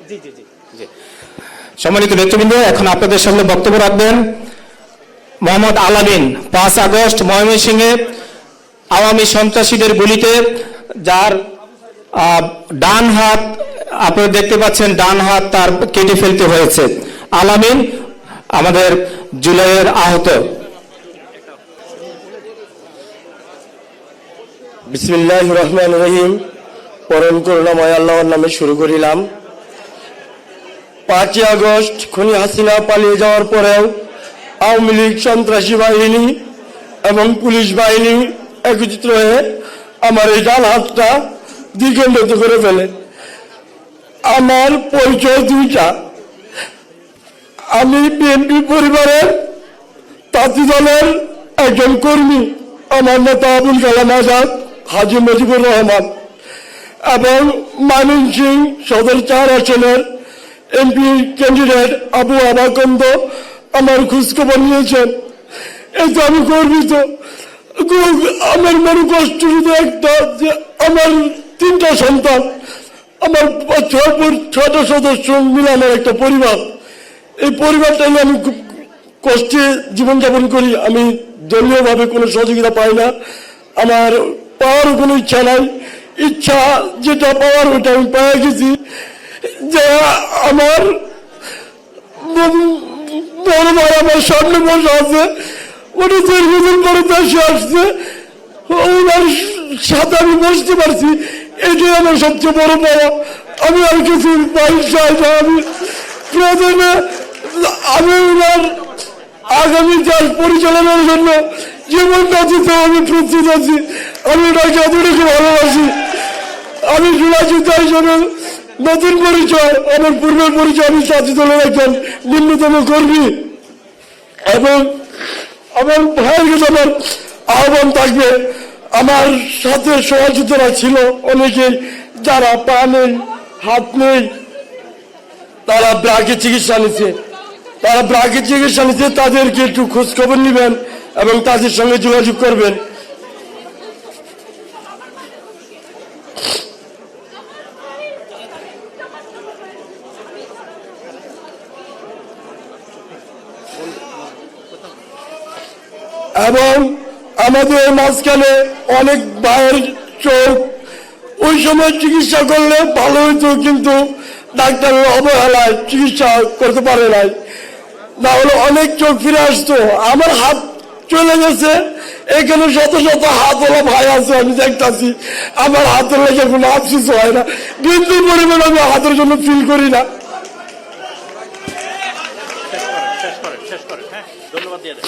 জি জি জি জি। সম্মানিত নেতৃবৃন্দ, এখন আপনাদের সামনে বক্তব্য রাখবেন মোহাম্মদ আলামিন। 5 আগস্ট ময়মনসিংহে আওয়ামী সন্ত্রাসীদের গুলিতে যার ডান হাত আপনারা দেখতে পাচ্ছেন, ডান হাত তার কেটে ফেলতে হয়েছে। আলামিন আমাদের জুলাইয়ের আহত। বিসমিল্লাহির রহমানির রহিম। পরম করুণাময় আল্লাহর নামে শুরু করিলাম। 5 আগস্ট খুনি হাসিনা পালিয়ে যাওয়ার পরেও আওয়ামী লীগ সন্ত্রাসী বাহিনী এবং পুলিশ বাহিনী একত্রিত হয়ে আমার এই ডান হাতটা দ্বিখণ্ডিত করে ফেলে। আমার পরিচয় দুইটা। আমি বিএনপি পরিবারের তাঁতি দলের একজন কর্মী। আমার নেতা আবুল কালাম আজাদ, হাজী মুজিবুর রহমান এবং ময়মনসিংহ সদর 4 আসনের এমপি ক্যান্ডিডেট আবু আবাকন্দ আমার খোঁজখবর নিয়েছেন। এতে আমি গর্বিত। আমার মনে কষ্ট শুধু একটা, যে আমার 3টা সন্তান, আমার 6টা সদস্য মিলে আমার একটা পরিবার। এই পরিবারটা নিয়ে আমি খুব কষ্টে জীবনযাপন করি। আমি দলীয়ভাবে কোনো সহযোগিতা পাই না। আমার পাওয়ারও কোনো ইচ্ছা নাই। ইচ্ছা যেটা পাওয়ার ওটা আমি পেয়ে গেছি। যে আমার বড় ভাই আমার সামনে বসে আছে, ওটা দীর্ঘদিন পরে দেশে আসছে, ওনার সাথে আমি বসতে পারছি, এটাই আমার সবচেয়ে বড় পাওয়া। আমি আর কিছু পাই চাই না। আমি প্রথমে আমি ওনার আগামী দেশ পরিচালনার জন্য জীবনটা দিতে আমি প্রস্তুত আছি। আমি ওটাকে এতটুকু ভালোবাসি। আমি জুলাই যুদ্ধ হিসেবে নতুন পরিচয়, আমার পূর্বের পরিচয় আমি তাঁতি দলের একজন নিম্নতম কর্মী। এবং আমার ভাইয়ের কাছে আমার আহ্বান থাকবে, আমার সাথে সহযোগিতারা ছিল অনেকেই, যারা পা নেই, হাত নেই, তারা ব্রাকে চিকিৎসা নিচ্ছে। তাদেরকে একটু খোঁজ খবর নেবেন এবং তাদের সঙ্গে যোগাযোগ করবেন। এবং আমাদের মাঝখানে অনেক ভাইয়ের চোখ ওই সময় চিকিৎসা করলে ভালো হইতো, কিন্তু ডাক্তারের অবহেলায় চিকিৎসা করতে পারে নাই, না হলে অনেক চোখ ফিরে আসতো। আমার হাত চলে গেছে, এখানে শত শত হাতওয়ালা ভাই আছে, আমি দেখতেছি আমার হাতের লেগে কোনো আফসোস হয় না, বিন্দু পরিমাণ আমি হাতের জন্য ফিল করি না। শেষ করে, ধন্যবাদ দিয়ে দেন।